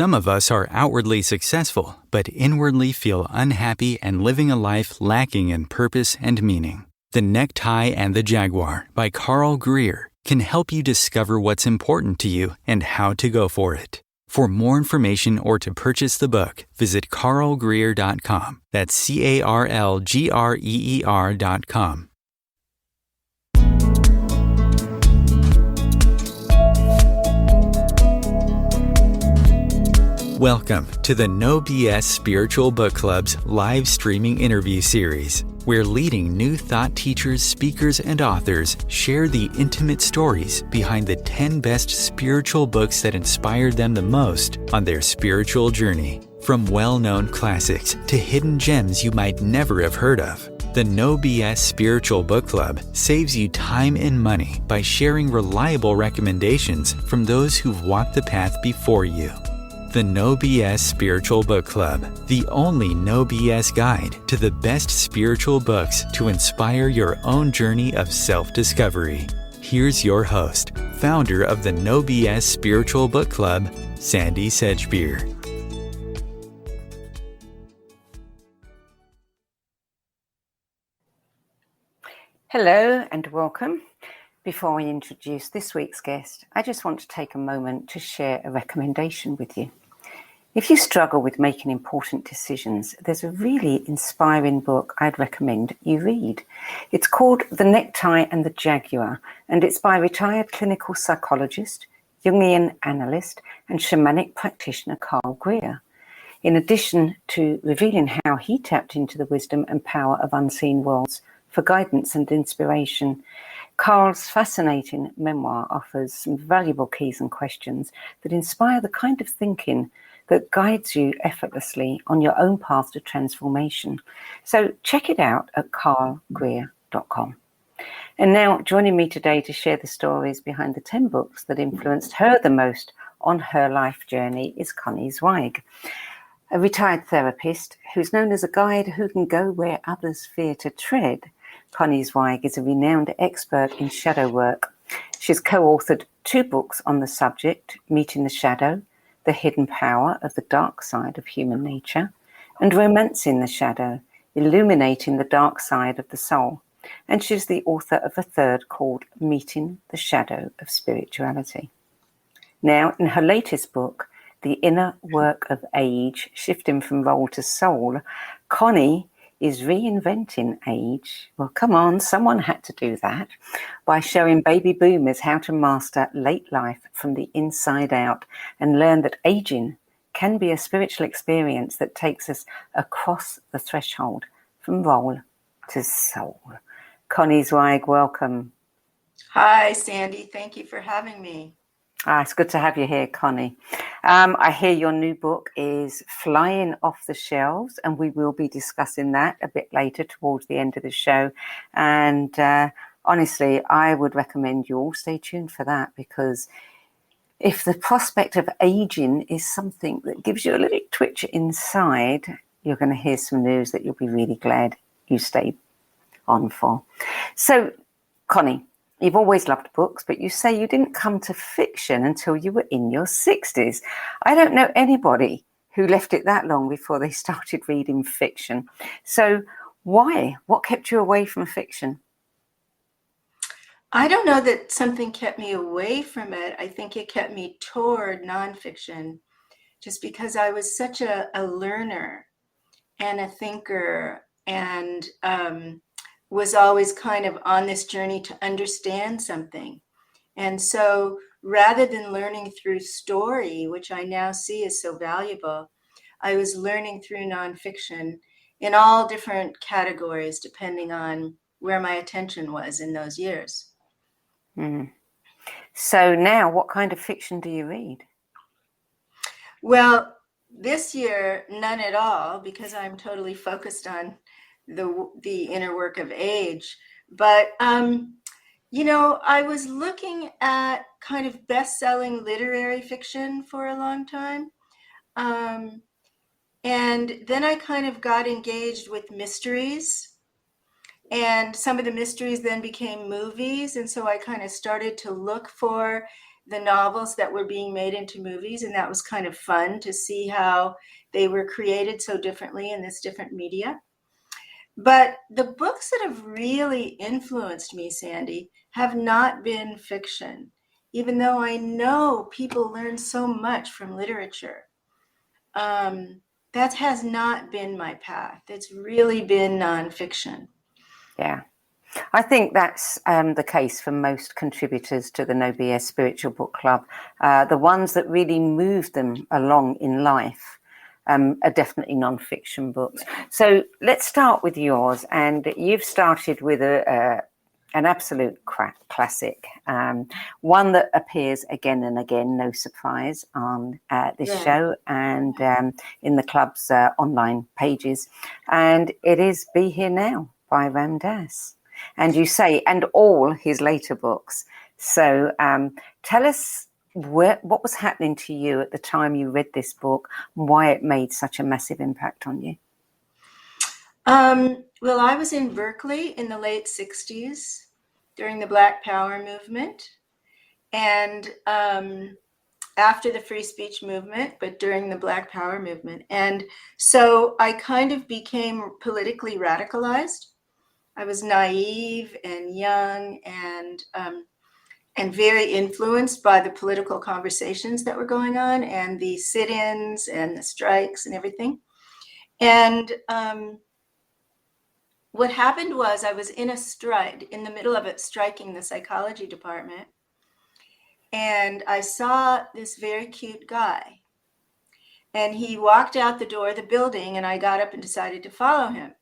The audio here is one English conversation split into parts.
Some of us are outwardly successful, but inwardly feel unhappy and living a life lacking in purpose and meaning. The Necktie and the Jaguar by Carl Greer can help you discover what's important to you and how to go for it. For more information or to purchase the book, visit carlgreer.com. That's CARLGREER.com. Welcome to the No BS Spiritual Book Club's live streaming interview series, where leading new thought teachers, speakers, and authors share the intimate stories behind the 10 best spiritual books that inspired them the most on their spiritual journey. From well-known classics to hidden gems you might never have heard of, the No BS Spiritual Book Club saves you time and money by sharing reliable recommendations from those who've walked the path before you. The No BS Spiritual Book Club, the only no BS guide to the best spiritual books to inspire your own journey of self-discovery. Here's your host, founder of the No BS Spiritual Book Club, Sandie Sedgbeer. Hello and welcome. Before I introduce this week's guest, I just want to take a moment to share a recommendation with you. If you struggle with making important decisions, there's a really inspiring book I'd recommend you read. It's called The Necktie and the Jaguar, and it's by retired clinical psychologist, Jungian analyst, and shamanic practitioner Carl Greer. In addition to revealing how he tapped into the wisdom and power of unseen worlds for guidance and inspiration, Carl's fascinating memoir offers some valuable keys and questions that inspire the kind of thinking that guides you effortlessly on your own path to transformation. So check it out at carlgreer.com. And now joining me today to share the stories behind the 10 books that influenced her the most on her life journey is Connie Zweig, a retired therapist who's known as a guide who can go where others fear to tread. Connie Zweig is a renowned expert in shadow work. She's co-authored 2 books on the subject, Meeting the Shadow, The Hidden Power of the Dark Side of Human Nature, and Romancing the Shadow, Illuminating the Dark Side of the Soul. And she's the author of a 3rd called Meeting the Shadow of Spirituality. Now, in her latest book, The Inner Work of Age, Shifting from Role to Soul, Connie is reinventing age. Well, come on, someone had to do that by showing baby boomers how to master late life from the inside out and learn that aging can be a spiritual experience that takes us across the threshold from role to soul. Connie Zweig, welcome. Hi, Sandie. Thank you for having me. It's good to have you here, Connie. I hear your new book is flying off the shelves, and we will be discussing that a bit later towards the end of the show. And honestly, I would recommend you all stay tuned for that, because if the prospect of aging is something that gives you a little twitch inside, you're going to hear some news that you'll be really glad you stayed on for. So, Connie, you've always loved books, but you say you didn't come to fiction until you were in your 60s. I don't know anybody who left it that long before they started reading fiction. So why? What kept you away from fiction? I don't know that something kept me away from it. I think it kept me toward nonfiction, just because I was such a learner and a thinker, and was always kind of on this journey to understand something. And so rather than learning through story, which I now see is so valuable, I was learning through nonfiction in all different categories, depending on where my attention was in those years. So now what kind of fiction do you read? Well, this year, none at all, because I'm totally focused on the inner work of age. But, I was looking at kind of best-selling literary fiction for a long time. And then I kind of got engaged with mysteries. And some of the mysteries then became movies. And so I kind of started to look for the novels that were being made into movies, and that was kind of fun to see how they were created so differently in this different media. But the books that have really influenced me, Sandie, have not been fiction, even though I know people learn so much from literature. That has not been my path. It's really been nonfiction. Yeah. I think that's the case for most contributors to the No BS Spiritual Book Club. The ones that really move them along in life are definitely non-fiction books. So let's start with yours. And you've started with an absolute classic, one that appears again and again, no surprise, on this show and in the club's online pages. And it is Be Here Now by Ram Dass. And you say, and all his later books. So tell us what was happening to you at the time you read this book, and why it made such a massive impact on you. Well, I was in Berkeley in the late 60s during the Black Power movement, and after the free speech movement, but during the Black Power movement. And so I kind of became politically radicalized. I was naive and young and very influenced by the political conversations that were going on and the sit-ins and the strikes and everything. And what happened was I was in the middle of it, striking the psychology department. And I saw this very cute guy. And he walked out the door of the building, and I got up and decided to follow him.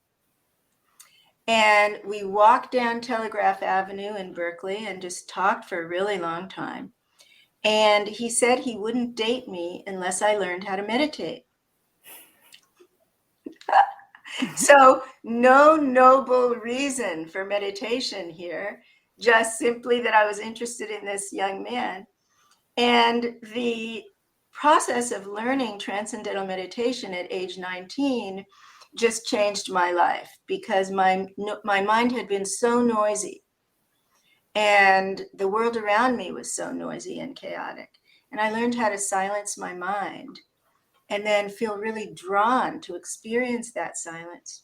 And we walked down Telegraph Avenue in Berkeley and just talked for a really long time. And he said he wouldn't date me unless I learned how to meditate. So no noble reason for meditation here, just simply that I was interested in this young man. And the process of learning transcendental meditation at age 19 just changed my life, because my mind had been so noisy and the world around me was so noisy and chaotic. And I learned how to silence my mind and then feel really drawn to experience that silence.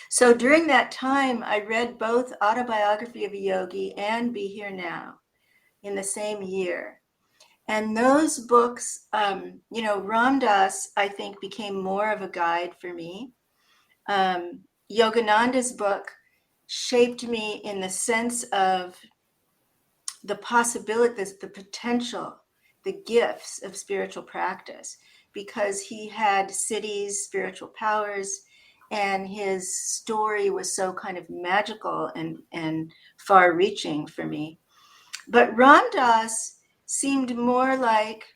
So during that time, I read both Autobiography of a Yogi and Be Here Now in the same year. And those books, Ram Dass, I think, became more of a guide for me. Yogananda's book shaped me in the sense of the possibilities, the potential, the gifts of spiritual practice, because he had cities, spiritual powers, and his story was so kind of magical and far-reaching for me. But Ram Dass seemed more like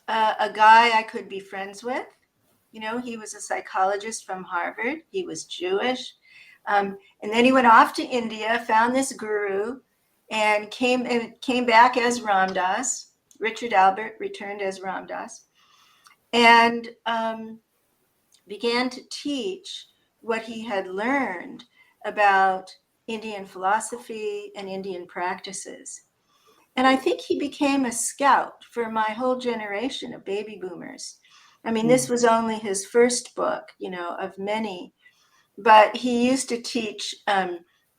a guy I could be friends with. You know, he was a psychologist from Harvard. He was Jewish. And then he went off to India, found this guru, and came back as Ram Dass. Richard Albert returned as Ram Dass, and began to teach what he had learned about Indian philosophy and Indian practices. And I think he became a scout for my whole generation of baby boomers. I mean, this was only his first book, of many, but he used to teach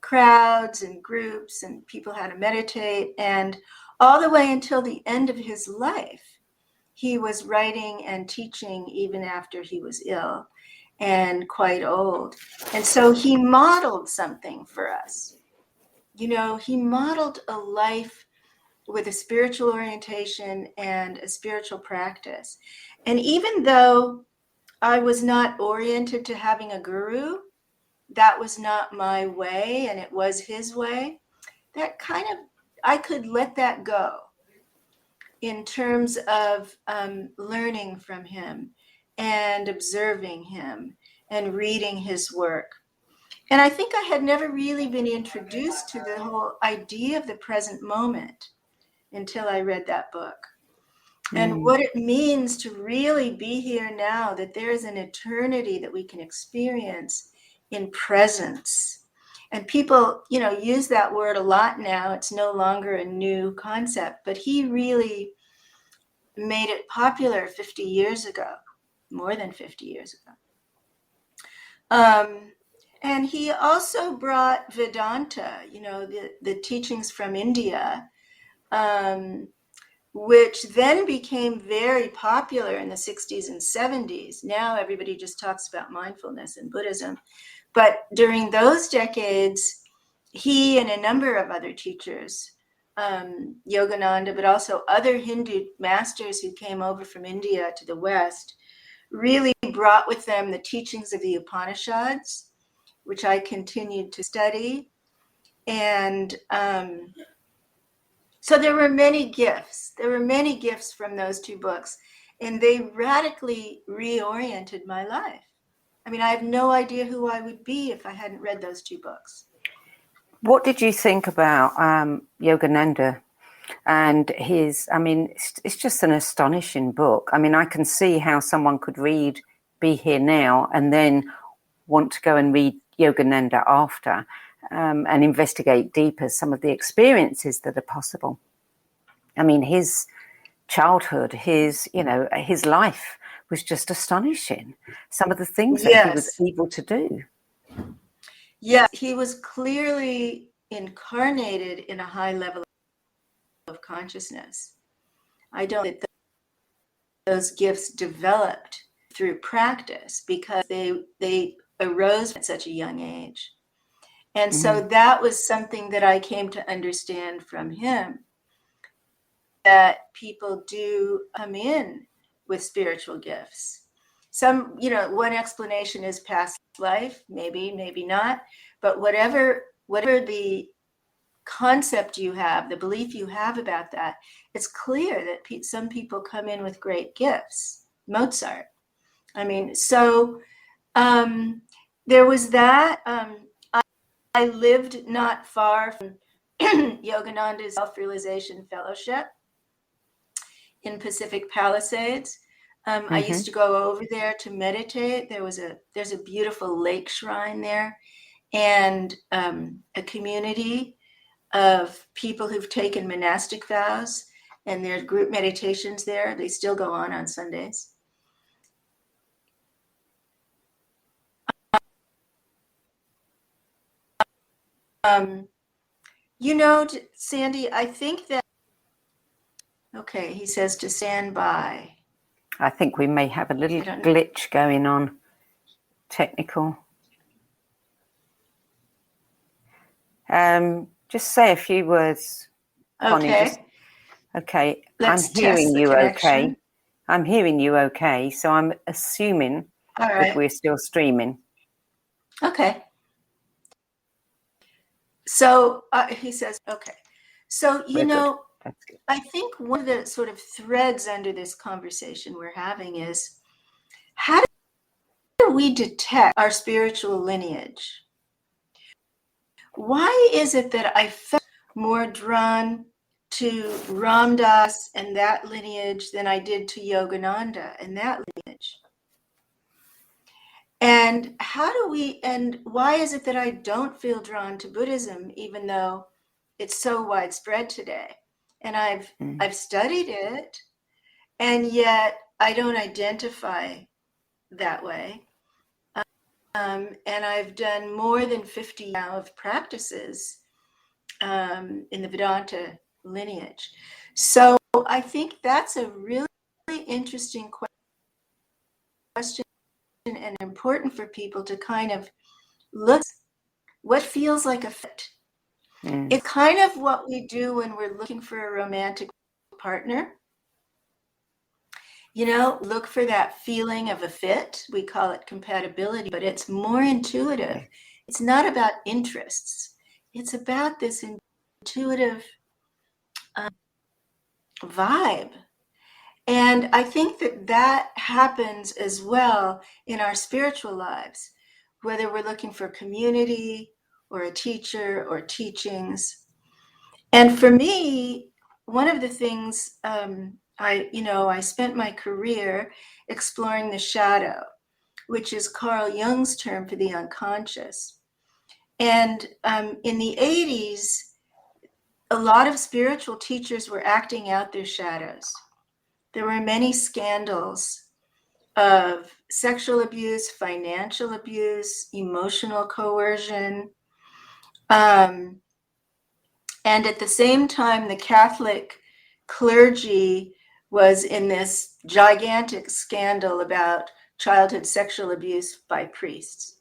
crowds and groups and people how to meditate. And all the way until the end of his life, he was writing and teaching even after he was ill and quite old. And so he modeled something for us. He modeled a life with a spiritual orientation and a spiritual practice. And even though I was not oriented to having a guru, that was not my way and it was his way, I could let that go in terms of learning from him and observing him and reading his work. And I think I had never really been introduced to the whole idea of the present moment until I read that book. And what it means to really be here now, that there is an eternity that we can experience in presence. And people, use that word a lot now. It's no longer a new concept, but he really made it popular 50 years ago, more than 50 years ago. And he also brought Vedanta, the teachings from India, which then became very popular in the 60s and 70s. Now everybody just talks about mindfulness and Buddhism. But during those decades, he and a number of other teachers, Yogananda, but also other Hindu masters who came over from India to the West, really brought with them the teachings of the Upanishads, which I continued to study. And so there were many gifts. There were many gifts from those two books, and they radically reoriented my life. I mean, I have no idea who I would be if I hadn't read those two books. What did you think about Yogananda and his, it's just an astonishing book. I mean, I can see how someone could read Be Here Now and then want to go and read Yogananda after and investigate deeper some of the experiences that are possible. I mean, his childhood, his life was just astonishing. Some of the things that he was able to do. Yes, he was clearly incarnated in a high level of consciousness. I don't think that those gifts developed through practice because they arose at such a young age. And so that was something that I came to understand from him, that people do come in with spiritual gifts. Some, one explanation is past life, maybe not, but whatever the concept you have, the belief you have about that, it's clear that some people come in with great gifts. Mozart. I mean, so there was that. I lived not far from Yogananda's Self-Realization Fellowship in Pacific Palisades. I used to go over there to meditate. There's a beautiful lake shrine there, and a community of people who've taken monastic vows, and there's group meditations there. They still go on Sundays. Sandie, I think that, okay, he says to stand by. I think we may have a little glitch going on, technical. Just say a few words, Connie. Okay. Okay. Let's I'm hearing you connection. okay. I'm hearing you okay. So I'm assuming that we're still streaming. Okay. So he says, okay. So, I think one of the sort of threads under this conversation we're having is, how do we detect our spiritual lineage? Why is it that I felt more drawn to Ram Dass and that lineage than I did to Yogananda and that lineage? And why is it that I don't feel drawn to Buddhism, even though it's so widespread today? And I've studied it, and yet I don't identify that way. And I've done more than 50 now of practices in the Vedanta lineage. So I think that's a really interesting question and important for people to kind of look what feels like a fit. It's kind of what we do when we're looking for a romantic partner. Look for that feeling of a fit. We call it compatibility, but it's more intuitive. It's not about interests. It's about this intuitive vibe. And I think that happens as well in our spiritual lives, whether we're looking for community or a teacher or teachings. And for me, one of the things I spent my career exploring the shadow, which is Carl Jung's term for the unconscious. And in the 80s, a lot of spiritual teachers were acting out their shadows. There were many scandals of sexual abuse, financial abuse, emotional coercion. And at the same time, the Catholic clergy was in this gigantic scandal about childhood sexual abuse by priests.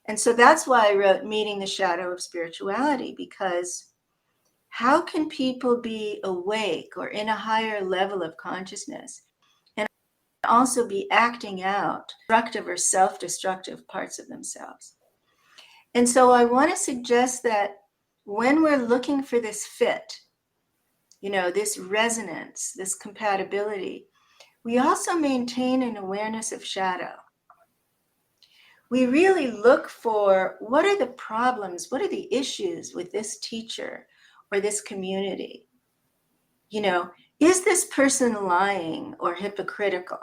And so that's why I wrote Meeting the Shadow of Spirituality, because how can people be awake or in a higher level of consciousness and also be acting out destructive or self-destructive parts of themselves? And so I want to suggest that when we're looking for this fit, this resonance, this compatibility, we also maintain an awareness of shadow. We really look for what are the problems, what are the issues with this teacher or this community? Is this person lying or hypocritical?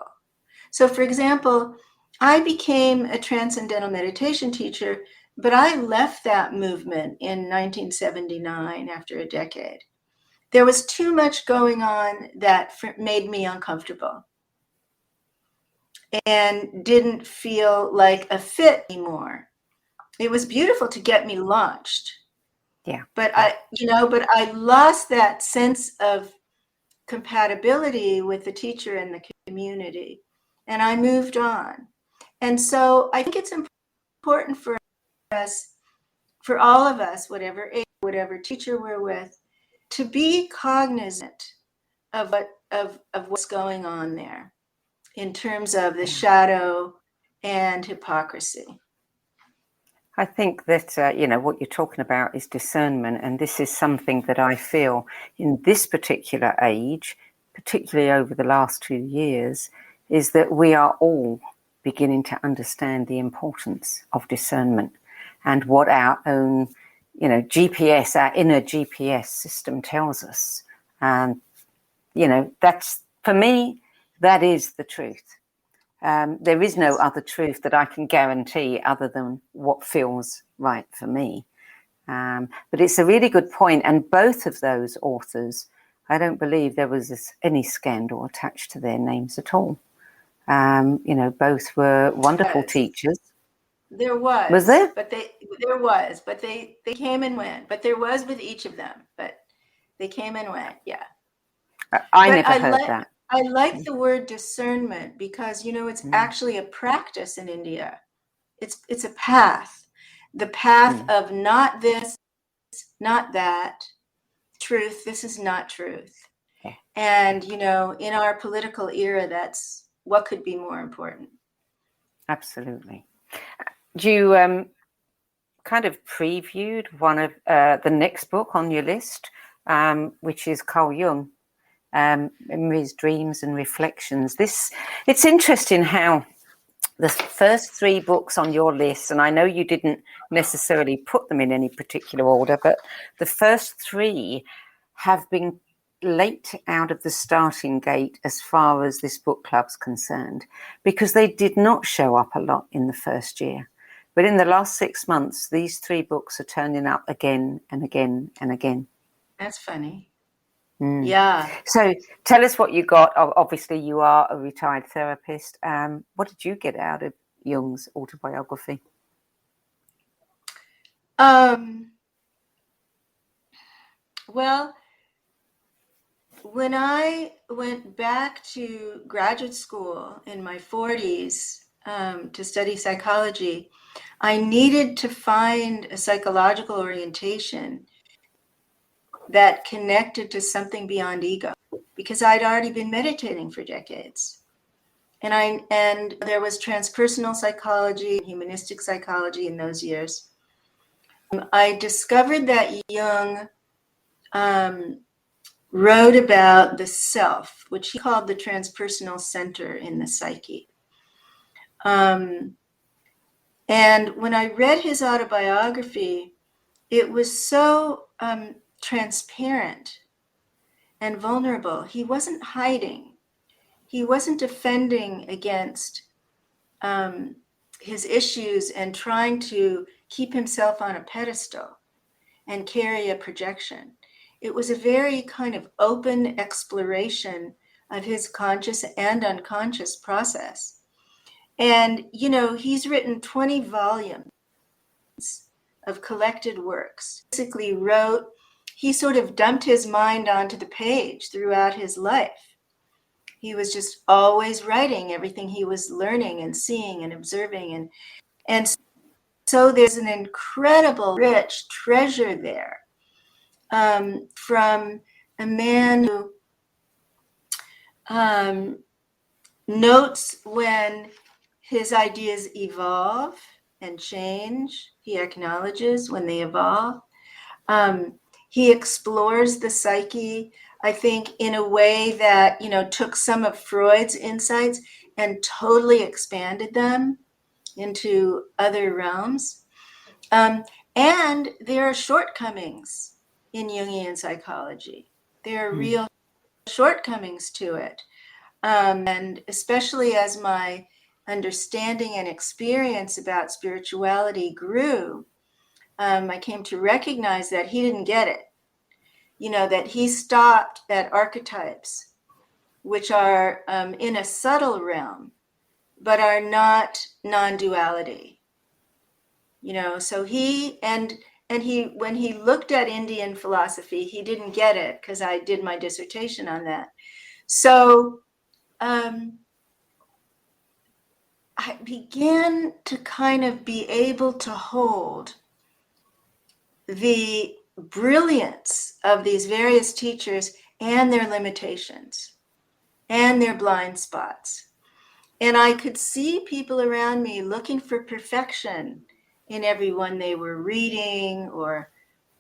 So, for example, I became a transcendental meditation teacher, but I left that movement in 1979 after a decade. There was too much going on that made me uncomfortable and didn't feel like a fit anymore. It was beautiful to get me launched. Yeah. But I lost that sense of compatibility with the teacher and the community, and I moved on. And so I think it's important for us, for all of us, whatever age, whatever teacher we're with, to be cognizant of what's going on there in terms of the shadow and hypocrisy. I think that, what you're talking about is discernment. And this is something that I feel in this particular age, particularly over the last 2 years, is that we are all beginning to understand the importance of discernment and what our own, GPS, our inner GPS system tells us. And, that's, for me, that is the truth. There is no other truth that I can guarantee other than what feels right for me. But it's a really good point. And both of those authors, I don't believe there was any scandal attached to their names at all. Both were wonderful teachers. There was. Was there? But they came and went. But there was with each of them. But they came and went, yeah. I never heard that. I like the word discernment because, it's actually a practice in India. It's a path. The path of not this, not that. Truth, this is not truth. Yeah. And, in our political era, that's what could be more important. Absolutely. You kind of previewed one of the next book on your list, which is Carl Jung. Memories, Dreams and Reflections. It's interesting how the first 3 books on your list, and I know you didn't necessarily put them in any particular order, but the first 3 have been late out of the starting gate as far as this book club's concerned, because they did not show up a lot in the first year. But in the last 6 months, these 3 books are turning up again and again and again. That's funny. Yeah. So tell us what you got. Obviously, you are a retired therapist. What did you get out of Jung's autobiography? Well, when I went back to graduate school in my 40s to study psychology, I needed to find a psychological orientation that connected to something beyond ego, because I'd already been meditating for decades. And there was transpersonal psychology, humanistic psychology in those years. I discovered that Jung wrote about the self, which he called the transpersonal center in the psyche. And when I read his autobiography, it was so transparent and vulnerable. He wasn't hiding. He wasn't defending against his issues and trying to keep himself on a pedestal and carry a projection. It was a very kind of open exploration of his conscious and unconscious process. And, you know, he's written 20 volumes of collected works. Basically he sort of dumped his mind onto the page throughout his life. He was just always writing everything he was learning and seeing and observing. And so there's an incredible rich treasure there, from a man who notes when his ideas evolve and change. He acknowledges when they evolve. He explores the psyche, I think, in a way that, you know, took some of Freud's insights and totally expanded them into other realms. And there are shortcomings in Jungian psychology. There are real shortcomings to it. And especially as my understanding and experience about spirituality grew, I came to recognize that he didn't get it. You know, that he stopped at archetypes, which are in a subtle realm, but are not non-duality. You know, so he when he looked at Indian philosophy, he didn't get it, because I did my dissertation on that. So I began to kind of be able to hold the brilliance of these various teachers and their limitations and their blind spots. And I could see people around me looking for perfection in everyone they were reading or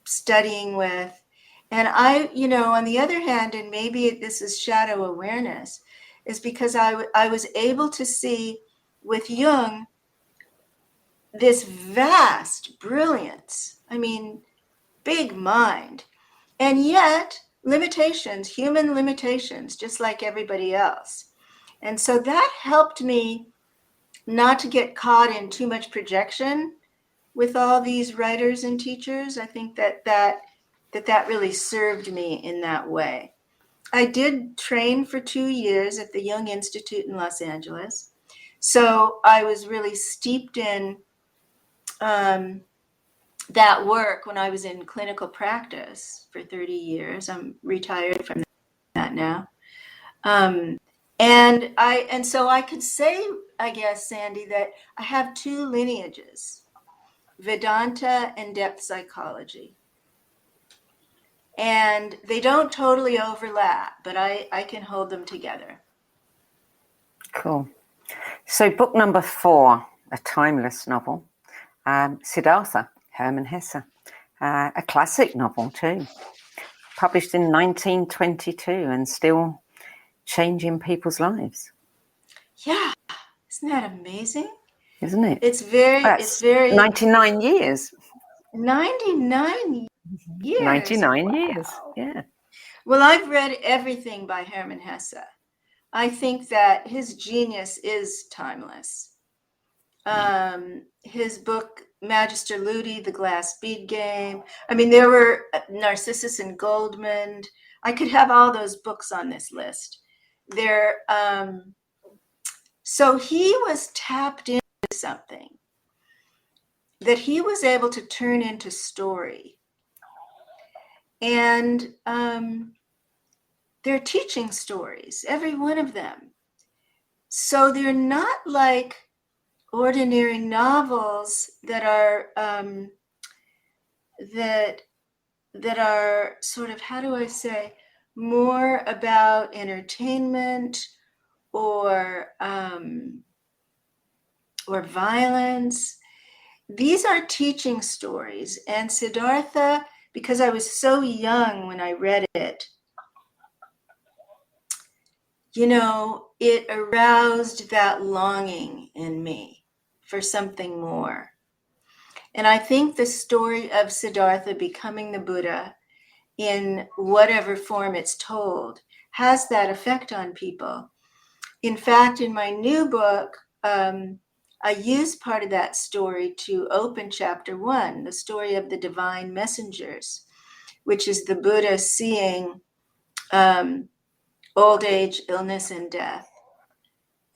studying with. And I, you know, on the other hand, and maybe this is shadow awareness, is because I was able to see with Jung this vast brilliance. I mean, big mind, and yet limitations, human limitations, just like everybody else. And so that helped me not to get caught in too much projection with all these writers and teachers. I think that really served me in that way. I did train for 2 years at the Jung Institute in Los Angeles. So I was really steeped in that work when I was in clinical practice for 30 years. I'm retired from that now. And so I could say, I guess, Sandie, that I have 2 lineages, Vedanta and depth psychology. And they don't totally overlap, but I can hold them together. Cool. So book number 4, a timeless novel, Siddhartha, Hermann Hesse, a classic novel too, published in 1922 and still changing people's lives. Yeah, isn't that amazing? Isn't it? It's very 99 years. 99 years. 99 wow. years, yeah. Well, I've read everything by Hermann Hesse. I think that his genius is timeless. His book, Magister Ludi, The Glass Bead Game. I mean, there were Narcissus and Goldmund. I could have all those books on this list. So he was tapped into something that he was able to turn into story. And they're teaching stories, every one of them. So they're not like ordinary novels that are that are sort of, how do I say, more about entertainment or violence. These are teaching stories. And Siddhartha, because I was so young when I read it, you know, it aroused that longing in me for something more. And I think the story of Siddhartha becoming the Buddha, in whatever form it's told, has that effect on people. In fact, in my new book, I used part of that story to open chapter 1, the story of the divine messengers, which is the Buddha seeing old age, illness, and death,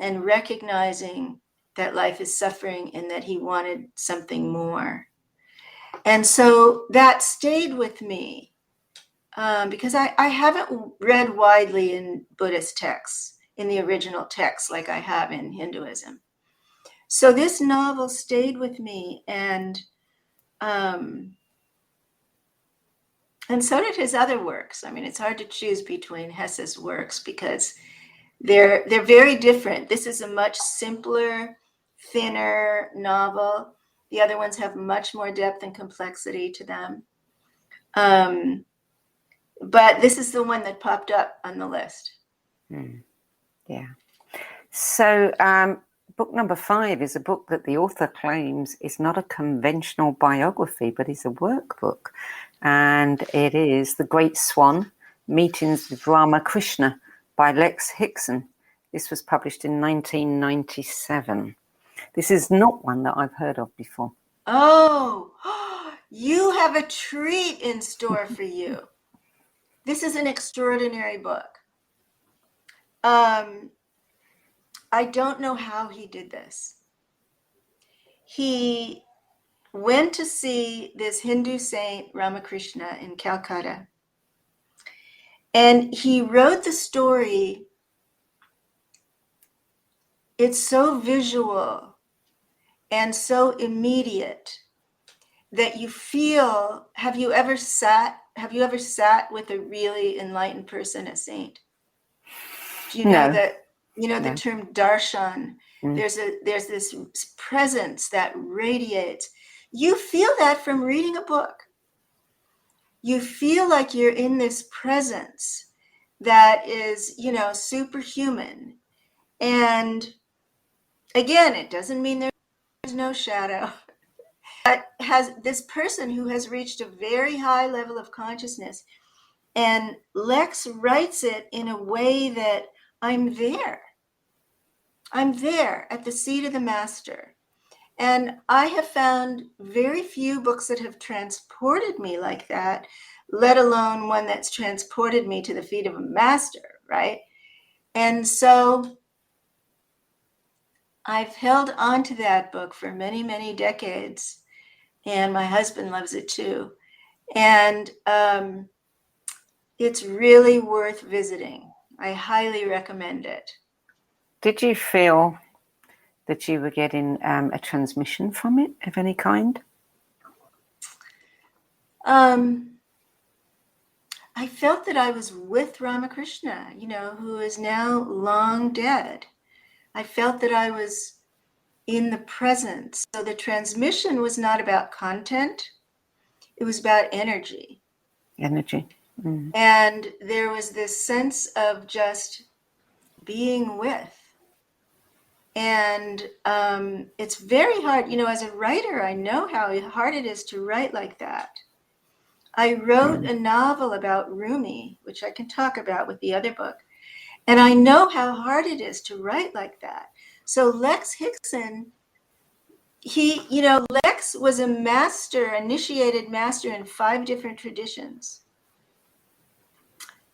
and recognizing that life is suffering and that he wanted something more. And so that stayed with me because I haven't read widely in Buddhist texts, in the original texts like I have in Hinduism. So this novel stayed with me, and so did his other works. I mean, it's hard to choose between Hesse's works because they're very different. This is a much simpler, thinner novel. The other ones have much more depth and complexity to them. But this is the one that popped up on the list. Yeah. So book number 5 is a book that the author claims is not a conventional biography, but is a workbook. And it is The Great Swan, Meetings with Rama Krishna by Lex Hixson. This was published in 1997. This is not one that I've heard of before. Oh, you have a treat in store for you. This is an extraordinary book. I don't know how he did this. He went to see this Hindu saint, Ramakrishna, in Calcutta. And he wrote the story. It's so visual and so immediate that you feel, have you ever sat with a really enlightened person, a saint? Do you know that? You know the term darshan. There's this presence that radiates. You feel that from reading a book. You feel like you're in this presence that is, superhuman. And again, it doesn't mean there's no shadow. But has this person who has reached a very high level of consciousness, and Lex writes it in a way that I'm there at the seat of the master. And I have found very few books that have transported me like that, let alone one that's transported me to the feet of a master, right? And so I've held on to that book for many, many decades, and my husband loves it too. And it's really worth visiting. I highly recommend it. Did you feel that you were getting a transmission from it of any kind? I felt that I was with Ramakrishna, who is now long dead. I felt that I was in the presence. So the transmission was not about content. It was about energy. Energy. And there was this sense of just being with. And it's very hard, as a writer, I know how hard it is to write like that. I wrote a novel about Rumi, which I can talk about with the other book. And I know how hard it is to write like that. So Lex Hixson, Lex was a initiated master in 5 different traditions.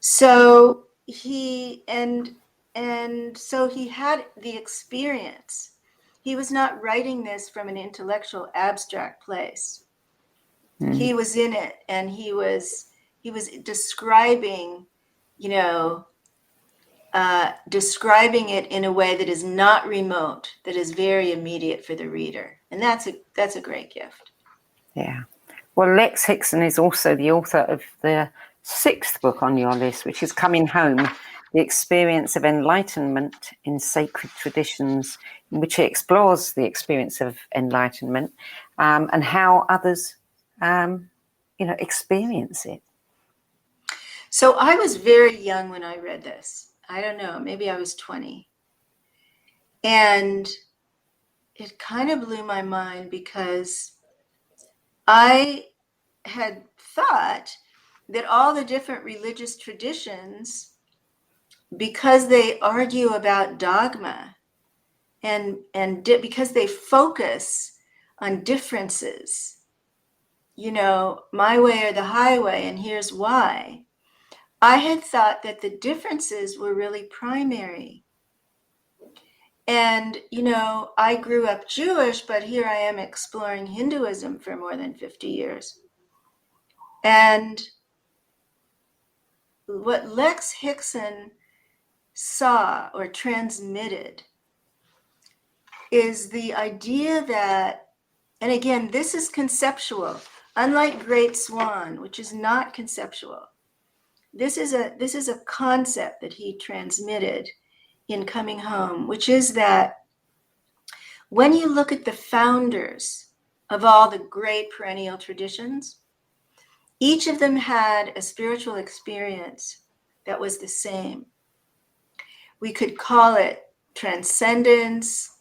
So so he had the experience. He was not writing this from an intellectual abstract place. He was in it, and he was describing, describing it in a way that is not remote, that is very immediate for the reader. And that's a great gift. Yeah. Well, Lex Hixson is also the author of the 6th book on your list, which is Coming Home, The Experience of Enlightenment in Sacred Traditions, in which he explores the experience of enlightenment and how others, experience it. So I was very young when I read this. I don't know, maybe I was 20. And it kind of blew my mind because I had thought that all the different religious traditions, because they argue about dogma, because they focus on differences, you know, my way or the highway, and here's why. I had thought that the differences were really primary. And, you know, I grew up Jewish, but here I am exploring Hinduism for more than 50 years. And what Lex Hixson saw or transmitted is the idea that, and again, this is conceptual, unlike Great Swan, which is not conceptual. This is a concept that he transmitted in Coming Home, which is that when you look at the founders of all the great perennial traditions, each of them had a spiritual experience that was the same. We could call it transcendence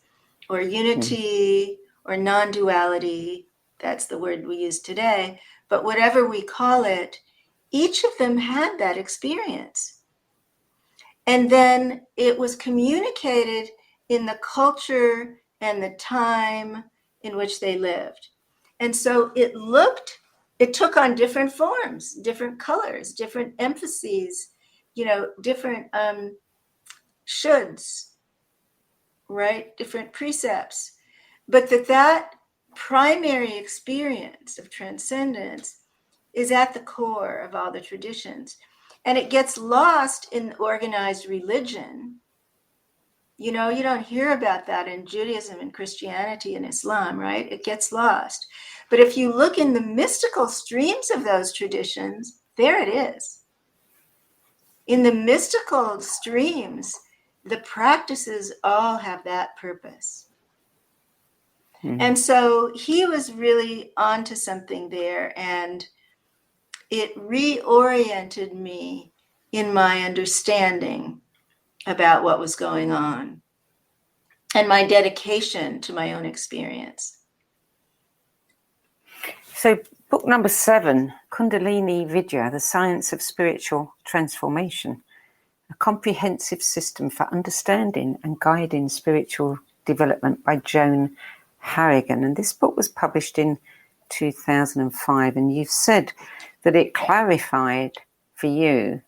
or unity or non-duality. That's the word we use today. But whatever we call it, each of them had that experience. And then it was communicated in the culture and the time in which they lived. And so it took on different forms, different colors, different emphases, you know, different shoulds, right? Different precepts. But that primary experience of transcendence is at the core of all the traditions. And it gets lost in organized religion. You know, you don't hear about that in Judaism and Christianity and Islam, right? It gets lost. But if you look in the mystical streams of those traditions, there it is. In the mystical streams, the practices all have that purpose. And so he was really onto something there, and it reoriented me in my understanding about what was going on and my dedication to my own experience. So book number 7, Kundalini Vidya, The Science of Spiritual Transformation, a comprehensive system for understanding and guiding spiritual development by Joan Harrigan. And this book was published in 2005. And you've said that it clarified for you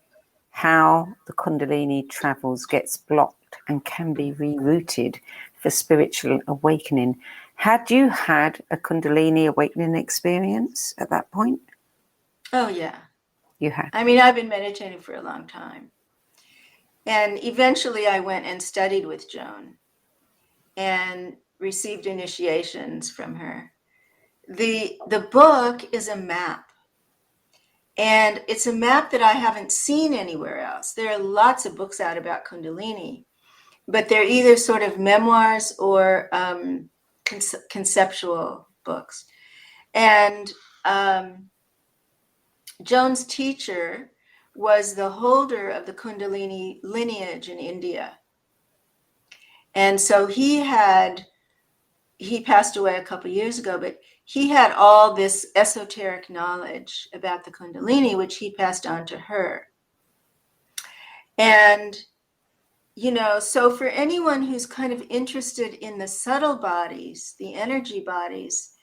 how the Kundalini travels, gets blocked and can be rerouted for spiritual awakening. Had you had a Kundalini awakening experience at that point? Oh, yeah. You had. I mean, I've been meditating for a long time. And eventually I went and studied with Joan and received initiations from her. The book is a map. And it's a map that I haven't seen anywhere else. There are lots of books out about Kundalini, but they're either sort of memoirs or conceptual books. And Joan's teacher was the holder of the Kundalini lineage in India. And so he passed away a couple years ago, but he had all this esoteric knowledge about the Kundalini, which he passed on to her. And, you know, so for anyone who's kind of interested in the subtle bodies, the energy bodies,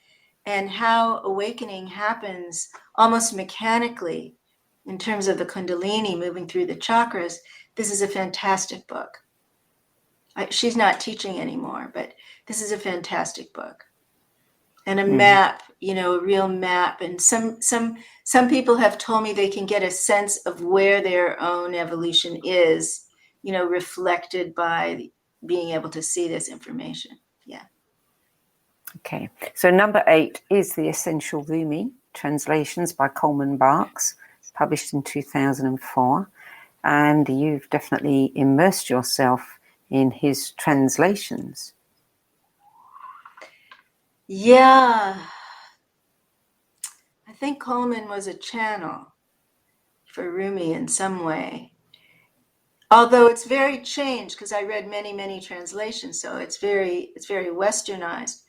and how awakening happens almost mechanically in terms of the Kundalini moving through the chakras, this is a fantastic book. She's not teaching anymore, but this is a fantastic book. And a map, you know, a real map. And some people have told me they can get a sense of where their own evolution is, you know, reflected by being able to see this information. Yeah. Okay. So number 8 is The Essential Rumi, translations by Coleman Barks, published in 2004. And you've definitely immersed yourself in his translations. Yeah. I think Coleman was a channel for Rumi in some way. Although it's very changed, because I read many, many translations, so it's very westernized.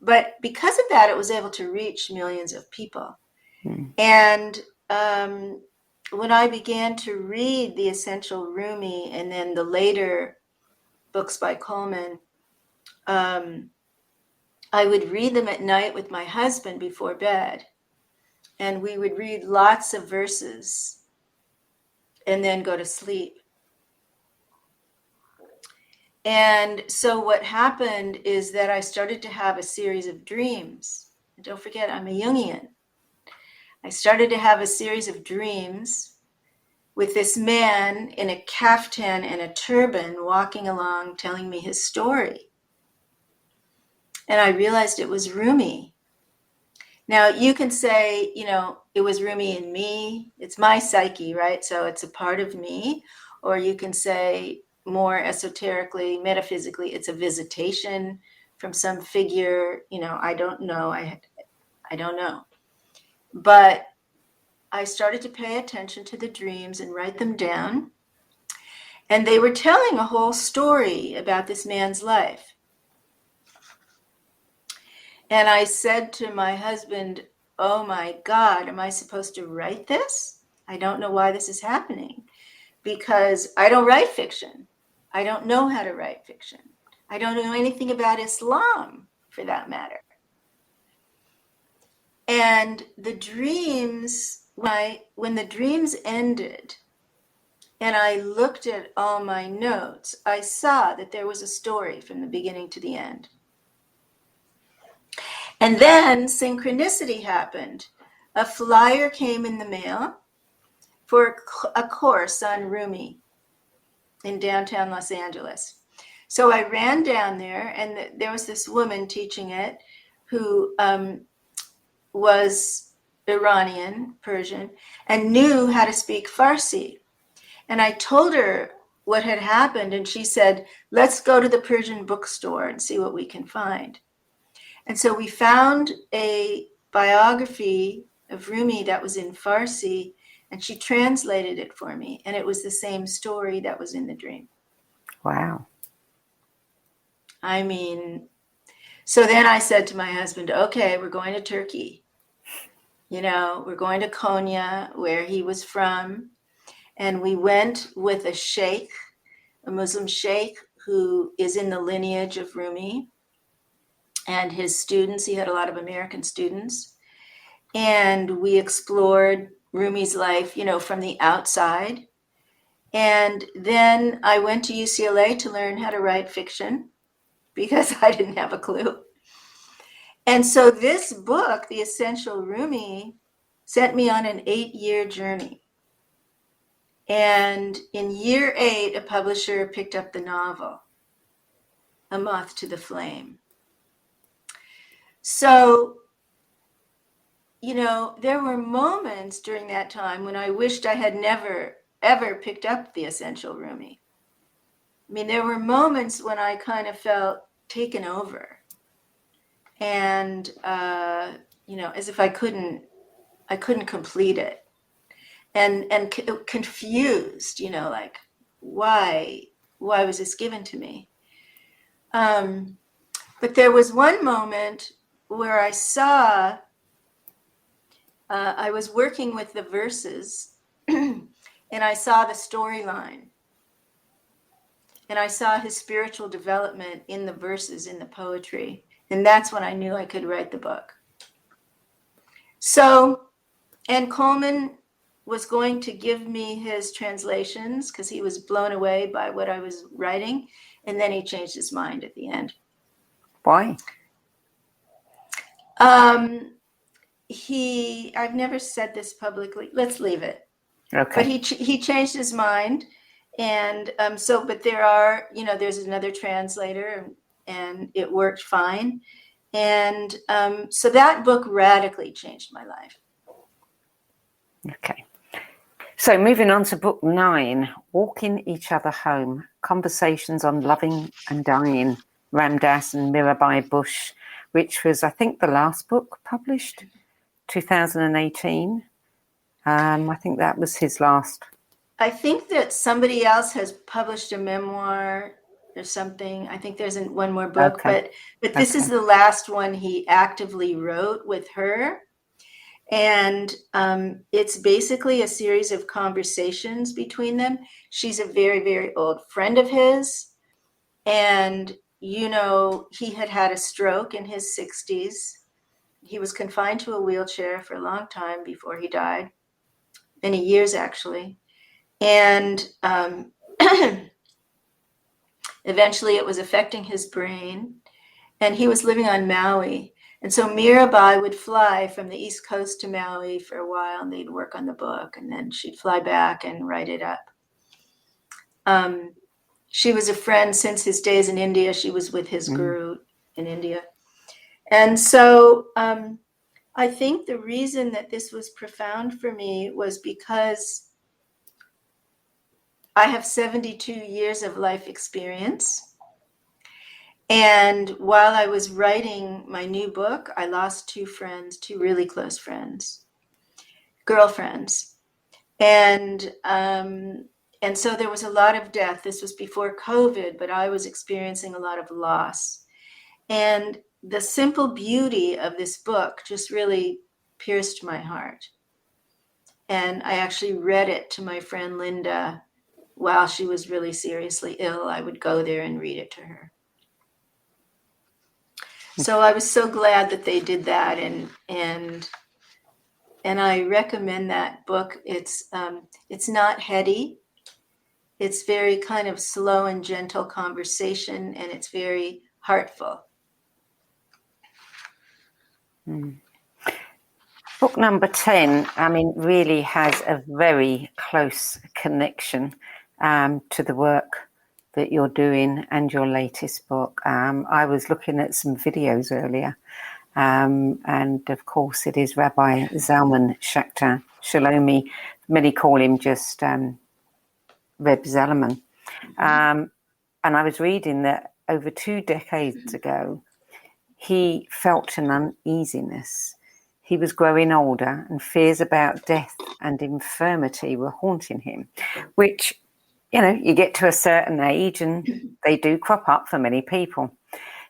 But because of that, it was able to reach millions of people. And when I began to read The Essential Rumi and then the later books by Coleman, I would read them at night with my husband before bed, and we would read lots of verses and then go to sleep. And so what happened is that I started to have a series of dreams. And don't forget, I'm a Jungian. I started to have a series of dreams with this man in a kaftan and a turban walking along telling me his story. And I realized it was Rumi. Now, you can say, it was Rumi in me. It's my psyche, right? So it's a part of me. Or you can say, more esoterically, metaphysically, it's a visitation from some figure. I don't know. I don't know. But I started to pay attention to the dreams and write them down. And they were telling a whole story about this man's life. And I said to my husband, oh my God, am I supposed to write this? I don't know why this is happening, because I don't write fiction. I don't know how to write fiction. I don't know anything about Islam, for that matter. And the dreams, when the dreams ended, and I looked at all my notes, I saw that there was a story from the beginning to the end. And then synchronicity happened. A flyer came in the mail for a course on Rumi in downtown Los Angeles. So I ran down there, and there was this woman teaching it who was Iranian, Persian, and knew how to speak Farsi. And I told her what had happened, and she said, let's go to the Persian bookstore and see what we can find. And so we found a biography of Rumi that was in Farsi, and she translated it for me. And it was the same story that was in the dream. Wow. I mean, so then I said to my husband, okay, we're going to Turkey. We're going to Konya, where he was from. And we went with a sheikh, a Muslim sheikh, who is in the lineage of Rumi. And his students, he had a lot of American students. And we explored Rumi's life, from the outside. And then I went to UCLA to learn how to write fiction, because I didn't have a clue. And so this book, The Essential Rumi, sent me on an 8-year journey. And in year 8, a publisher picked up the novel, A Moth to the Flame. So, there were moments during that time when I wished I had never, ever picked up The Essential Rumi. I mean, there were moments when I kind of felt taken over. And, as if I couldn't complete it. And confused, like, why was this given to me? But there was one moment where I saw, I was working with the verses, and I saw the storyline. And I saw his spiritual development in the verses, in the poetry. And that's when I knew I could write the book. So, and Coleman was going to give me his translations because he was blown away by what I was writing. And then he changed his mind at the end. Why? I've never said this publicly. Let's leave it. Okay. But he changed his mind. And but there are, there's another translator, and it worked fine. And so that book radically changed my life. Okay. So moving on to book 9, Walking Each Other Home, Conversations on Loving and Dying, Ram Dass and Mirabai Bush, which was, I think, the last book published, 2018. I think that was his last. I think that somebody else has published a memoir or something. I think there's one more book, Okay. but this is the last one he actively wrote with her. And it's basically a series of conversations between them. She's a very, very old friend of his. And he had had a stroke in his 60s. He was confined to a wheelchair for a long time before he died, many years actually. And eventually it was affecting his brain. And he was living on Maui. And so Mirabai would fly from the East Coast to Maui for a while, and they'd work on the book, and then she'd fly back and write it up. She was a friend since his days in India. She was with his guru in India. And so I think the reason that this was profound for me was because I have 72 years of life experience. And while I was writing my new book, I lost two really close friends, girlfriends. And so there was a lot of death. This was before COVID, but I was experiencing a lot of loss. And the simple beauty of this book just really pierced my heart. And I actually read it to my friend Linda while she was really seriously ill. I would go there and read it to her. So I was so glad that they did that, and I recommend that book. It's not heady. It's very kind of slow and gentle conversation, and it's very heartful. Book number 10, really has a very close connection to the work that you're doing and your latest book. I was looking at some videos earlier, and of course it is Rabbi Zalman Schachter Shalomi. Many call him just Reb Zalman. And I was reading that over 2 decades ago, he felt an uneasiness. He was growing older, and fears about death and infirmity were haunting him, which, you get to a certain age and they do crop up for many people.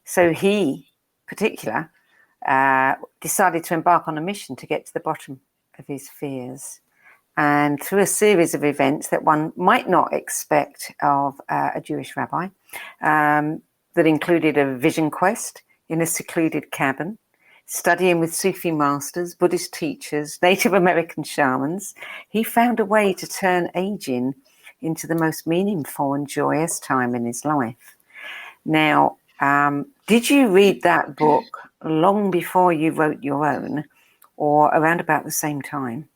So he, in particular, decided to embark on a mission to get to the bottom of his fears. And through a series of events that one might not expect of a Jewish rabbi, that included a vision quest in a secluded cabin, studying with Sufi masters, Buddhist teachers, Native American shamans, he found a way to turn aging into the most meaningful and joyous time in his life. Now, did you read that book long before you wrote your own, or around about the same time?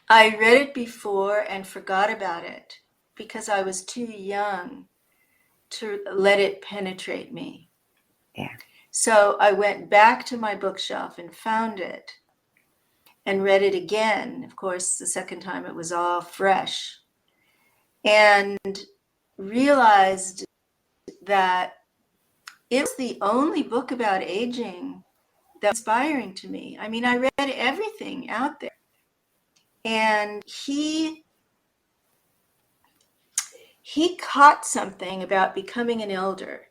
I read it before and forgot about it because I was too young to let it penetrate me. Yeah. So I went back to my bookshelf and found it and read it again. Of course, the second time it was all fresh, and realized that it was the only book about aging that was inspiring to me. I read everything out there. And he caught something about becoming an elder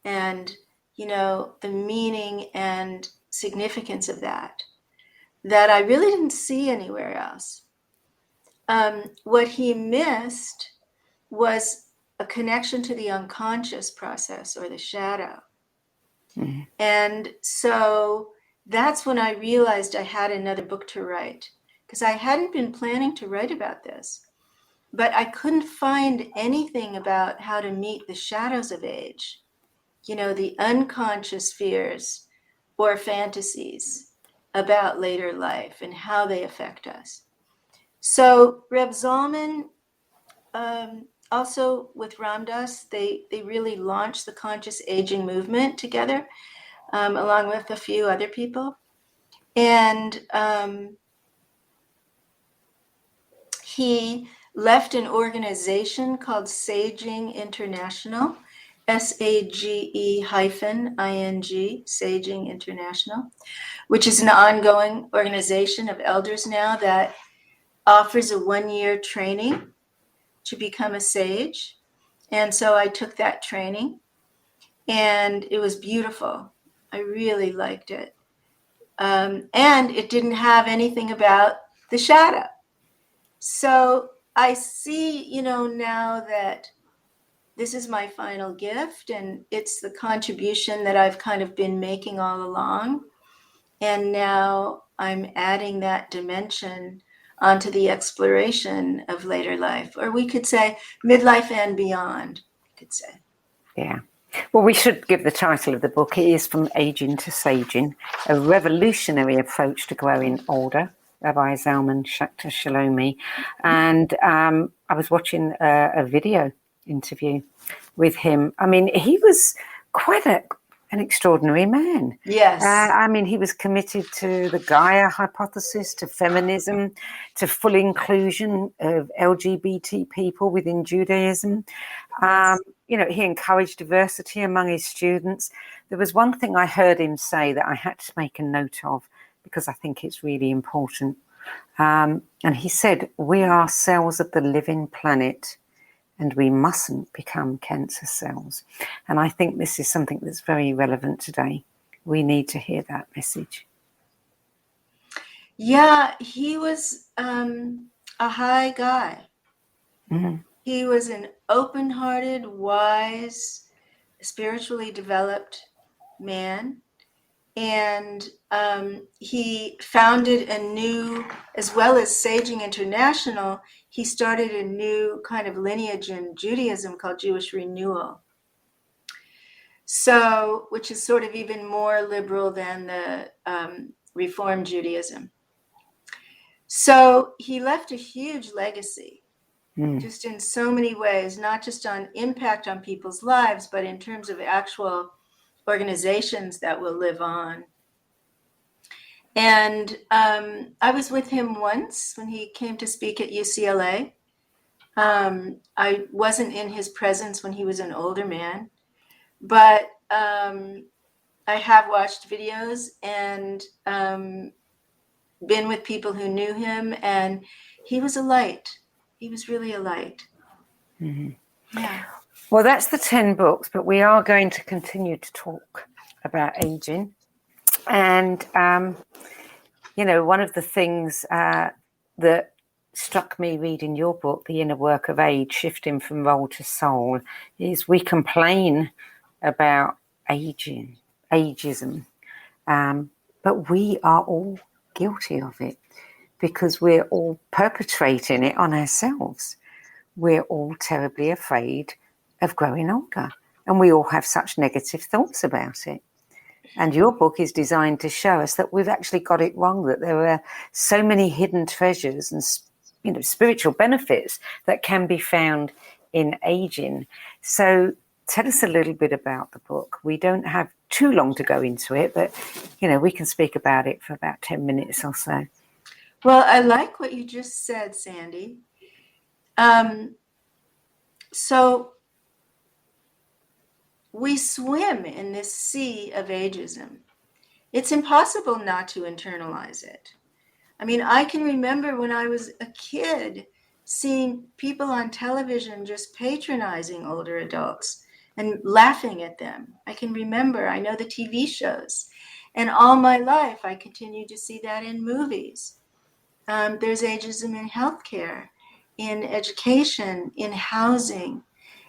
and, the meaning and significance of that I really didn't see anywhere else. What he missed was a connection to the unconscious process or the shadow. Mm-hmm. And so that's when I realized I had another book to write, because I hadn't been planning to write about this, but I couldn't find anything about how to meet the shadows of age, the unconscious fears or fantasies about later life and how they affect us. So Reb Zalman, also with Ram Dass, they really launched the conscious aging movement together, along with a few other people. And he left an organization called Saging International, SAGE-ING, Saging International, which is an ongoing organization of elders now that offers a 1-year training to become a sage. And so I took that training, and it was beautiful. I really liked it. And it didn't have anything about the shadow. So I see, now that this is my final gift, and it's the contribution that I've kind of been making all along. And now I'm adding that dimension onto the exploration of later life, or we could say midlife and beyond, we could say. Yeah. Well, we should give the title of the book. It is From Aging to Saging, a revolutionary approach to growing older, Rabbi Zalman Schachter Shalomi. And I was watching a video interview with him. I mean, he was quite an extraordinary man. Yes. I mean, he was committed to the Gaia hypothesis, to feminism, to full inclusion of LGBT people within Judaism. Yes. You know, he encouraged diversity among his students. There was one thing I heard him say that I had to make a note of because I think it's really important. And he said, we are cells of the living planet and we mustn't become cancer cells. And I think this is something that's very relevant today. We need to hear that message. Yeah, he was a high guy. Mm-hmm. He was an open-hearted, wise, spiritually developed man. And he founded a new, as well as Saging International, he started a new kind of lineage in Judaism called Jewish Renewal. So, which is sort of even more liberal than the Reform Judaism. So he left a huge legacy, just in so many ways, not just on impact on people's lives, but in terms of actual organizations that will live on. And I was with him once when he came to speak at UCLA. I wasn't in his presence when he was an older man, but I have watched videos and been with people who knew him, and he was a light. He was really a light. Mm-hmm. Yeah. Well, that's the 10 books, but we are going to continue to talk about aging. And, you know, one of the things that struck me reading your book, The Inner Work of Age, Shifting from Role to Soul, is we complain about aging, ageism, but we are all guilty of it because we're all perpetrating it on ourselves. We're all terribly afraid of growing older, and we all have such negative thoughts about it. And your book is designed to show us that we've actually got it wrong, that there are so many hidden treasures and, you know, spiritual benefits that can be found in aging. So tell us a little bit about the book. We don't have too long to go into it, but, you know, we can speak about it for about 10 minutes or so. Well, I like what you just said, Sandie. So we swim in this sea of ageism. It's impossible not to internalize it. I mean, I can remember when I was a kid seeing people on television just patronizing older adults and laughing at them. I can remember, I know the TV shows. And all my life, I continue to see that in movies. There's ageism in healthcare, in education, in housing.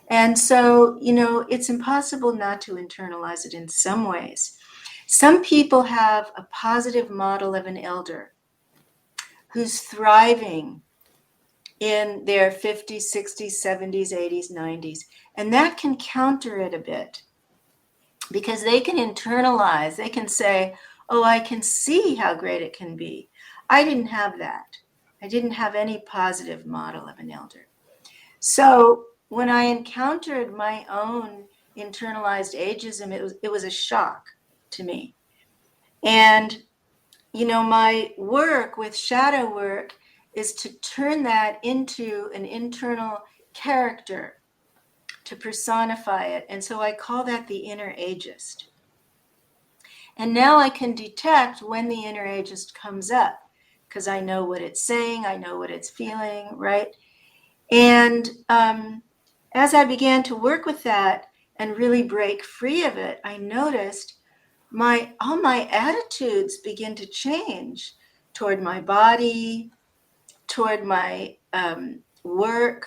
And so, you know, it's impossible not to internalize it in some ways. Some people have a positive model of an elder who's thriving in their 50s, 60s, 70s, 80s, 90s. And that can counter it a bit because they can internalize, they can say, oh, I can see how great it can be. I didn't have that. I didn't have any positive model of an elder. So when I encountered my own internalized ageism, it was a shock to me. And, you know, my work with shadow work is to turn that into an internal character, to personify it. And so I call that the inner ageist. And now I can detect when the inner ageist comes up because I know what it's saying, I know what it's feeling, right? And as I began to work with that and really break free of it, I noticed all my attitudes begin to change toward my body, toward my work,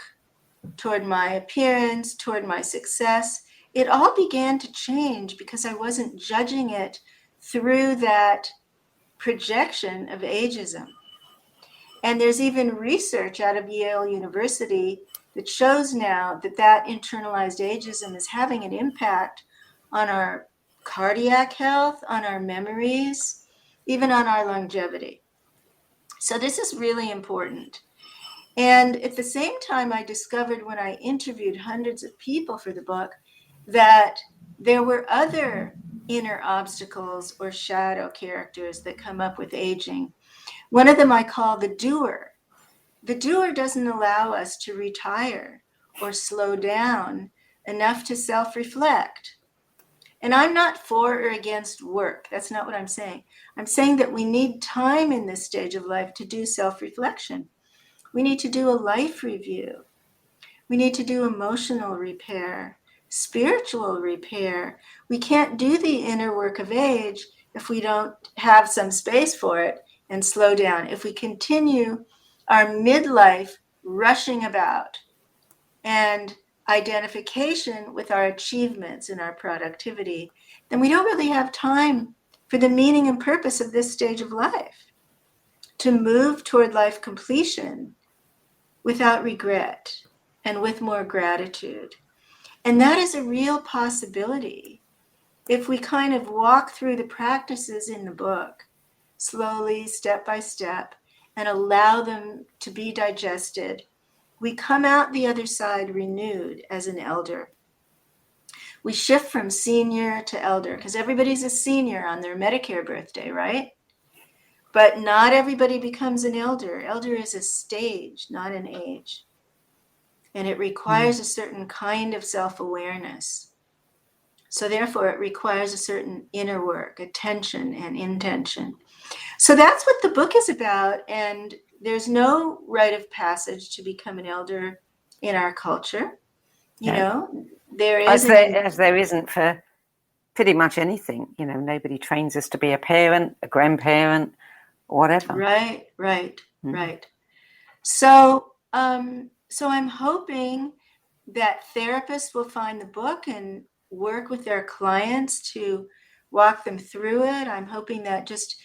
toward my appearance, toward my success, it all began to change because I wasn't judging it through that projection of ageism. And there's even research out of Yale University that shows now that that internalized ageism is having an impact on our cardiac health, on our memories, even on our longevity. So this is really important. And at the same time, I discovered when I interviewed hundreds of people for the book that there were other inner obstacles or shadow characters that come up with aging. One of them I call the doer. The doer doesn't allow us to retire or slow down enough to self-reflect. And I'm not for or against work. That's not what I'm saying. I'm saying that we need time in this stage of life to do self-reflection. We need to do a life review. We need to do emotional repair, spiritual repair. We can't do the inner work of age if we don't have some space for it and slow down. If we continue our midlife rushing about and identification with our achievements and our productivity, then we don't really have time for the meaning and purpose of this stage of life, to move toward life completion without regret and with more gratitude. And that is a real possibility if we kind of walk through the practices in the book slowly, step by step, and allow them to be digested. We come out the other side renewed as an elder. We shift from senior to elder because everybody's a senior on their Medicare birthday, right? But not everybody becomes an elder. Elder is a stage, not an age. And it requires a certain kind of self-awareness. So therefore, it requires a certain inner work, attention and intention. So that's what the book is about. And there's no rite of passage to become an elder in our culture. You know, there is. As there isn't for pretty much anything. You know, nobody trains us to be a parent, a grandparent, whatever. Right. So, so I'm hoping that therapists will find the book and work with their clients to walk them through it. I'm hoping that just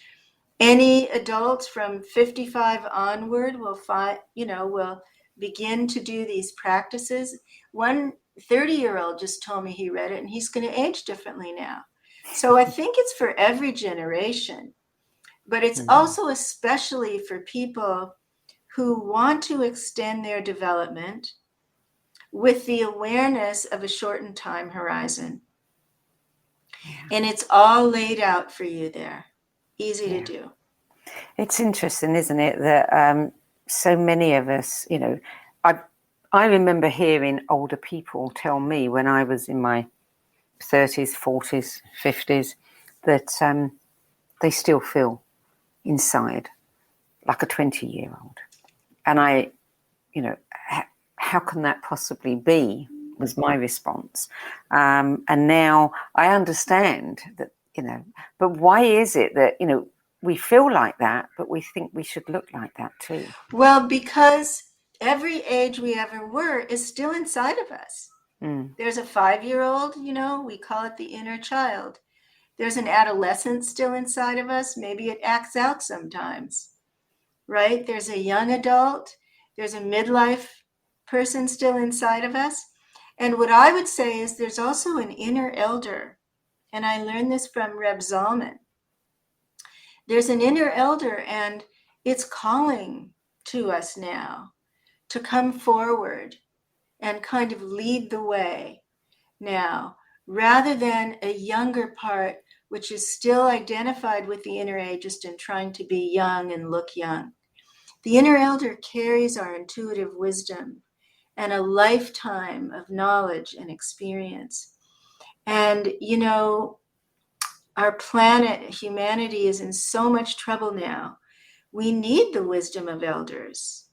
any adults from 55 onward will will begin to do these practices. One 30-year-old just told me he read it and he's going to age differently now. So I think it's for every generation, but it's also especially for people who want to extend their development with the awareness of a shortened time horizon. And it's all laid out for you there. Easy to do. It's interesting, isn't it, that so many of us, you know, I remember hearing older people tell me when I was in my 30s, 40s, 50s, that they still feel inside like a 20-year-old. And I, you know, how can that possibly be, was my response. And now I understand that, you know, but why is it that, you know, we feel like that, but we think we should look like that too? Well, because every age we ever were is still inside of us. There's a 5-year-old, you know, we call it the inner child. There's an adolescent still inside of us. Maybe it acts out sometimes, right? There's a young adult. There's a midlife person still inside of us. And what I would say is there's also an inner elder. And I learned this from Reb Zalman. There's an inner elder, and it's calling to us now to come forward and kind of lead the way now, rather than a younger part, which is still identified with the inner ageist and trying to be young and look young. The inner elder carries our intuitive wisdom and a lifetime of knowledge and experience. And, you know, our planet, humanity, is in so much trouble now. We need the wisdom of elders.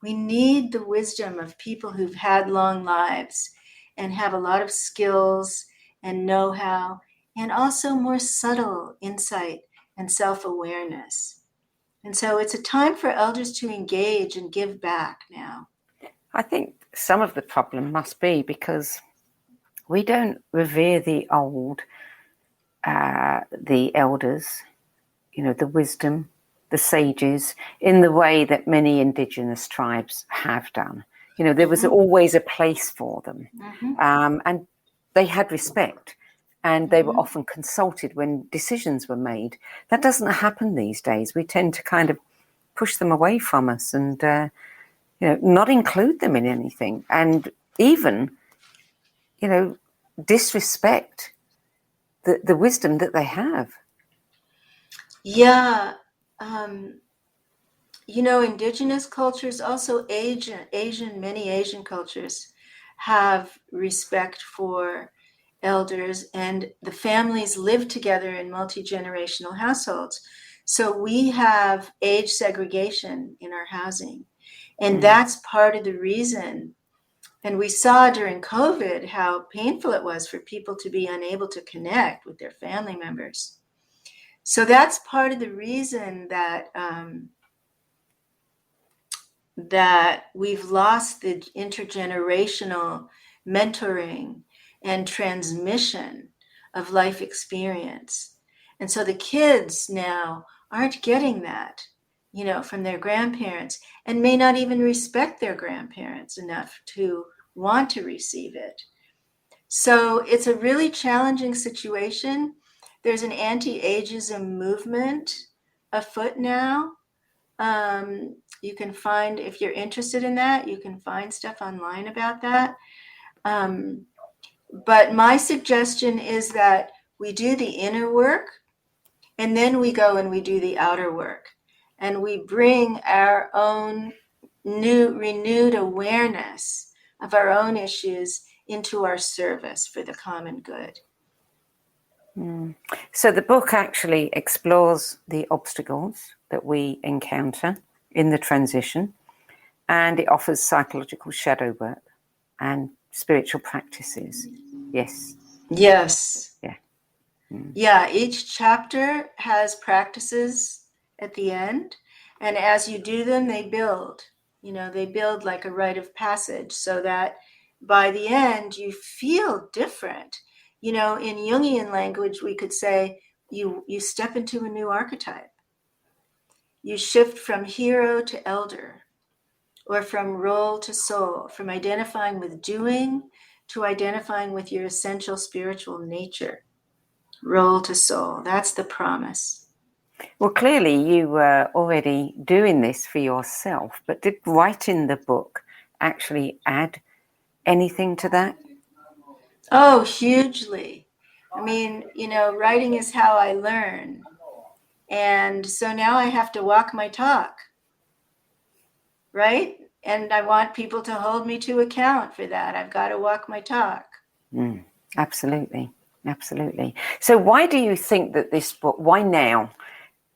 We need the wisdom of people who've had long lives and have a lot of skills and know-how, and also more subtle insight and self-awareness. And so it's a time for elders to engage and give back now. I think some of the problem must be because we don't revere the old, the elders, the wisdom, the sages, in the way that many indigenous tribes have done. There was always a place for them, and they had respect, and they were often consulted when decisions were made. That doesn't happen these days. We tend to kind of push them away from us and not include them in anything, and even disrespect the wisdom that they have. Yeah. Indigenous cultures, also many Asian cultures have respect for elders, and the families live together in multi-generational households. So we have age segregation in our housing. And that's part of the reason. And we saw during COVID how painful it was for people to be unable to connect with their family members. So that's part of the reason that that we've lost the intergenerational mentoring and transmission of life experience. And so the kids now aren't getting that, from their grandparents, and may not even respect their grandparents enough to want to receive it. So it's a really challenging situation. There's an anti-ageism movement afoot now. You can find, if you're interested in that, you can find stuff online about that. But my suggestion is that we do the inner work, and then we go and we do the outer work. And we bring our own renewed awareness of our own issues into our service for the common good. So the book actually explores the obstacles that we encounter in the transition, and it offers psychological shadow work and spiritual practices. Yes. Yeah. Yeah, each chapter has practices at the end, and as you do them, they build. They build like a rite of passage, so that by the end you feel different. In Jungian language, we could say you step into a new archetype. You shift from hero to elder, or from role to soul, from identifying with doing to identifying with your essential spiritual nature. Role to soul. That's the promise. Well, clearly you were already doing this for yourself, but did writing the book actually add anything to that? Oh, hugely. I mean, writing is how I learn. And so now I have to walk my talk, right? And I want people to hold me to account for that. I've got to walk my talk. Absolutely. So why do you think that this book, why now?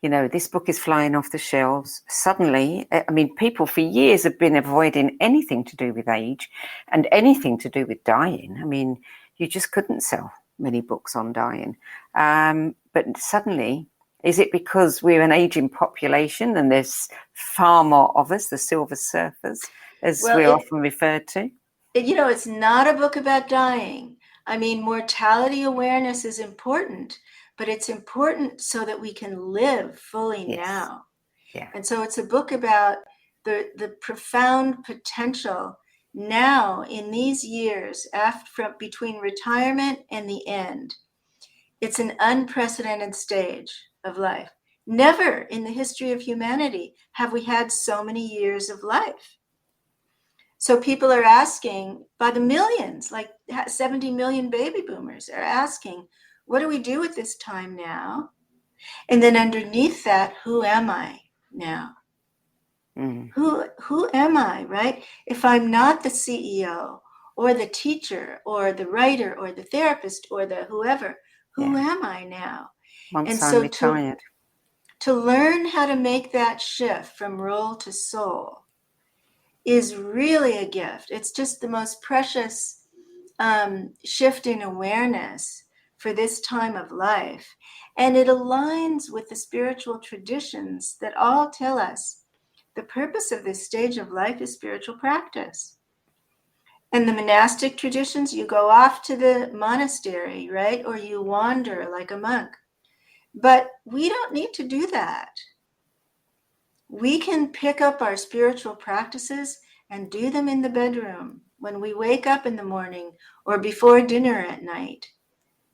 This book is flying off the shelves. Suddenly, people for years have been avoiding anything to do with age and anything to do with dying. You just couldn't sell many books on dying. But suddenly, is it because we're an aging population and there's far more of us, the silver surfers, as we're often referred to? It's not a book about dying. Mortality awareness is important, but it's important so that we can live fully now. Yeah. And so it's a book about the profound potential now in these years between retirement and the end. It's an unprecedented stage of life. Never in the history of humanity have we had so many years of life. So people are asking, by the millions, like 70 million baby boomers are asking, what do we do with this time now? And then underneath that, who am I now? Who am I, right? If I'm not the CEO or the teacher or the writer or the therapist or the whoever, who am I now? Once I'm retired. To learn how to make that shift from role to soul is really a gift. It's just the most precious shift in awareness for this time of life. And it aligns with the spiritual traditions that all tell us the purpose of this stage of life is spiritual practice. And the monastic traditions, you go off to the monastery, right? Or you wander like a monk. But we don't need to do that. We can pick up our spiritual practices and do them in the bedroom when we wake up in the morning or before dinner at night,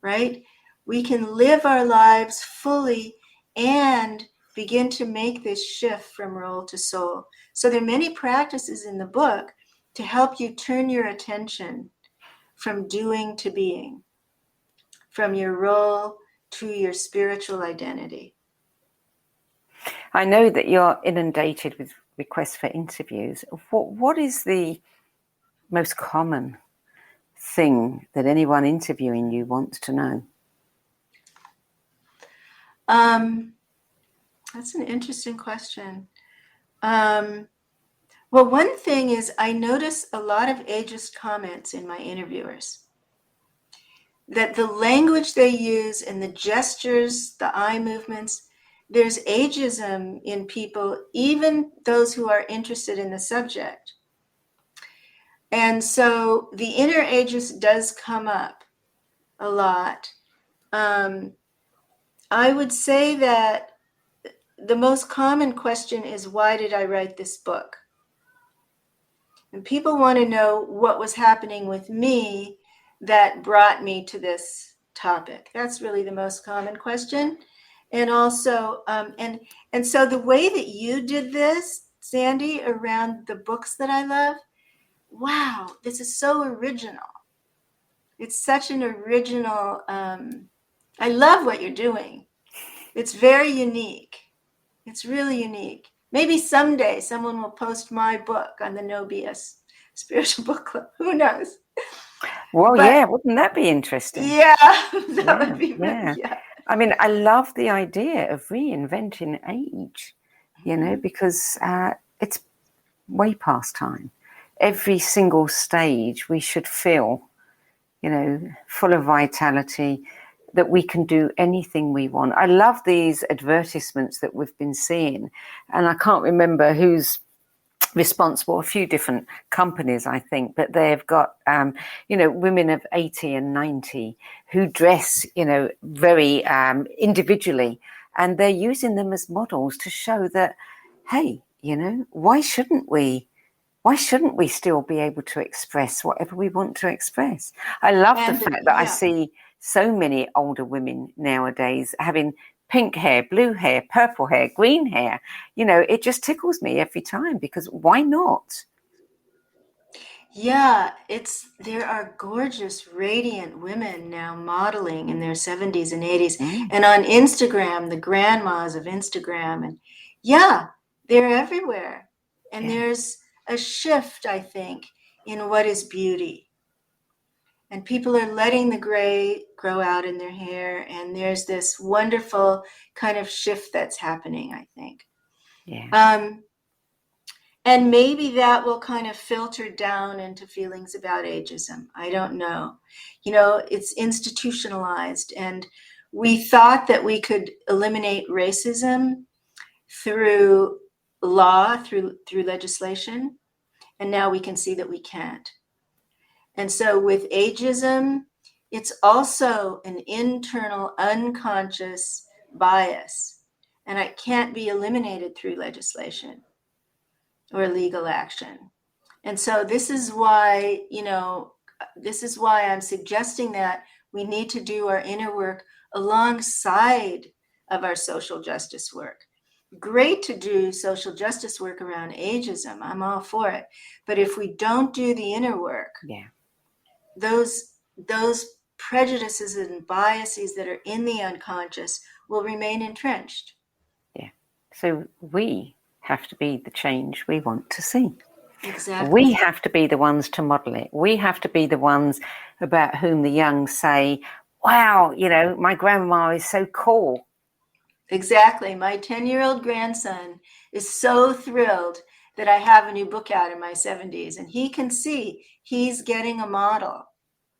right? We can live our lives fully and begin to make this shift from role to soul. So there are many practices in the book to help you turn your attention from doing to being, from your role to your spiritual identity. I know that you're inundated with requests for interviews. What is the most common thing that anyone interviewing you wants to know? That's an interesting question. Well, one thing is I notice a lot of ageist comments in my interviewers, that the language they use and the gestures, the eye movements, there's ageism in people, even those who are interested in the subject. And so the inner ageist does come up a lot. I would say that the most common question is, why did I write this book? And people want to know what was happening with me that brought me to this topic. That's really the most common question. And also, and so the way that you did this, Sandie, around the books that I love, wow, this is so original. It's such an original, I love what you're doing. It's very unique. It's really unique. Maybe someday someone will post my book on the No BS Spiritual Book Club. Who knows? Well, But, yeah, wouldn't that be interesting? Yeah, that would be really, yeah. I mean, I love the idea of reinventing age, you know, because it's way past time. Every single stage we should feel, you know, full of vitality, that we can do anything we want. I love these advertisements that we've been seeing, and I can't remember who's responsible, a few different companies, I think, but they've got, you know, women of 80 and 90 who dress, you know, very individually, and they're using them as models to show that, hey, you know, why shouldn't we still be able to express whatever we want to express? I love the fact that I see so many older women nowadays having pink hair, blue hair, purple hair, green hair. You know, it just tickles me every time, because why not? Yeah, there are gorgeous, radiant women now modeling in their 70s and 80s. And on Instagram, the grandmas of Instagram, and yeah, they're everywhere. And there's a shift, I think, in what is beauty. And people are letting the gray grow out in their hair. And there's this wonderful kind of shift that's happening, I think. Yeah. And maybe that will kind of filter down into feelings about ageism. I don't know. You know, it's institutionalized. And we thought that we could eliminate racism through law, through legislation. And now we can see that we can't. And so with ageism, it's also an internal unconscious bias, and it can't be eliminated through legislation or legal action. And so this is why, you know, I'm suggesting that we need to do our inner work alongside of our social justice work. Great to do social justice work around ageism. I'm all for it. But if we don't do the inner work, those prejudices and biases that are in the unconscious will remain entrenched. Yeah. So we have to be the change we want to see. Exactly. We have to be the ones to model it. We have to be the ones about whom the young say, wow, you know, my grandma is so cool. Exactly. My 10-year-old grandson is so thrilled that I have a new book out in my 70s, and he can see he's getting a model,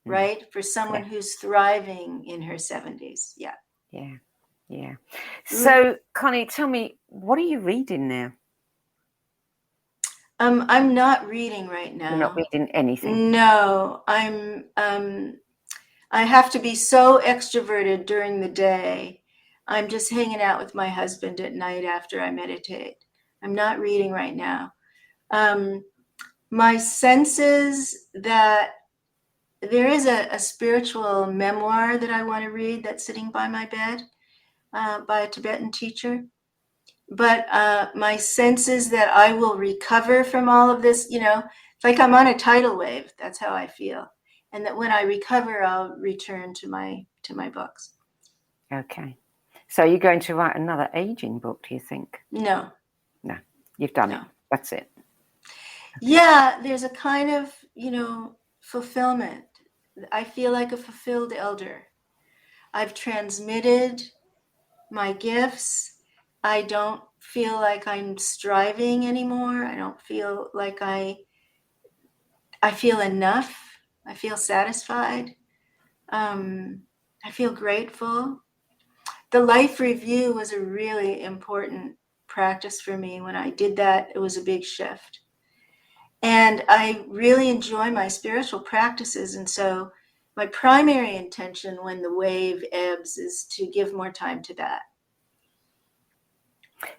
right, for someone who's thriving in her 70s. Yeah. So, Connie, tell me, what are you reading now? I'm not reading right now. You're not reading anything? No, I have to be so extroverted during the day. I'm just hanging out with my husband at night after I meditate. I'm not reading right now. My sense is that there is a spiritual memoir that I want to read that's sitting by my bed by a Tibetan teacher. But my sense is that I will recover from all of this. It's like I'm on a tidal wave. That's how I feel. And that when I recover, I'll return to my books. Okay. So you're going to write another aging book, do you think? No. No. You've done it. That's it. Yeah, there's a kind of, fulfillment. I feel like a fulfilled elder. I've transmitted my gifts. I don't feel like I'm striving anymore. I don't feel like I feel enough. I feel satisfied. I feel grateful. The life review was a really important practice for me. When I did that, it was a big shift. And I really enjoy my spiritual practices. And so my primary intention when the wave ebbs is to give more time to that.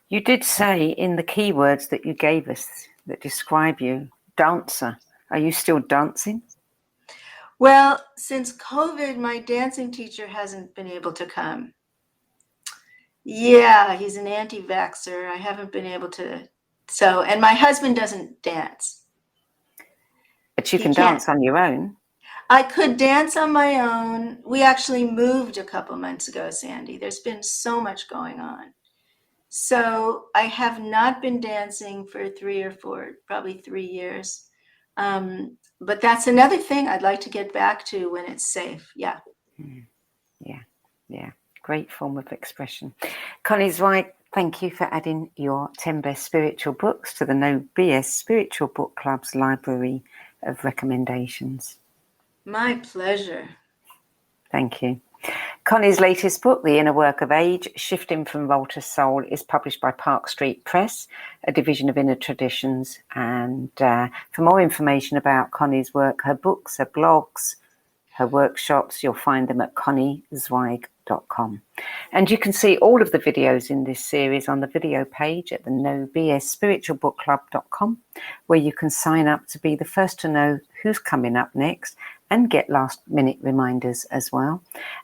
You did say in the keywords that you gave us that describe you, dancer. Are you still dancing? Well, since COVID, my dancing teacher hasn't been able to come. Yeah, he's an anti-vaxxer. I haven't been able to. And my husband doesn't dance. But you can dance on your own. I could dance on my own. We actually moved a couple months ago, Sandie. There's been so much going on. So I have not been dancing for 3 or 4, probably 3 years. But that's another thing I'd like to get back to when it's safe. Yeah. Yeah. Great form of expression. Connie Zweig, thank you for adding your 10 best spiritual books to the No BS Spiritual Book Club's library of recommendations. My pleasure. Thank you. Connie's latest book, The Inner Work of Age, Shifting from Role to Soul, is published by Park Street Press, a division of Inner Traditions. And for more information about Connie's work, her books, her blogs, her workshops, you'll find them at conniezweig.com. And you can see all of the videos in this series on the video page at the nobsspiritualbookclub.com, where you can sign up to be the first to know who's coming up next and get last-minute reminders as well.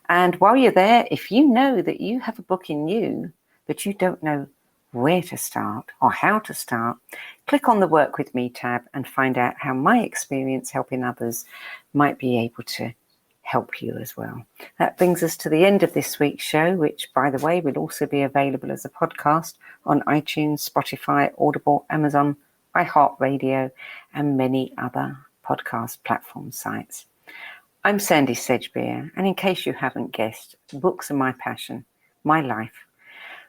And while you're there, if you know that you have a book in you, but you don't know where to start or how to start, click on the Work With Me tab and find out how my experience helping others might be able to help you as well. That brings us to the end of this week's show, which, by the way, will also be available as a podcast on iTunes, Spotify, Audible, Amazon, iHeartRadio, and many other podcast platform sites. I'm Sandie Sedgbeer, and in case you haven't guessed, books are my passion, my life,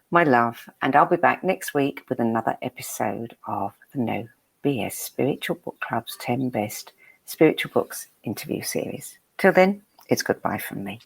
my love, and I'll be back next week with another episode of the No BS Spiritual Book Club's 10 Best Spiritual Books interview series. Till then, it's goodbye from me.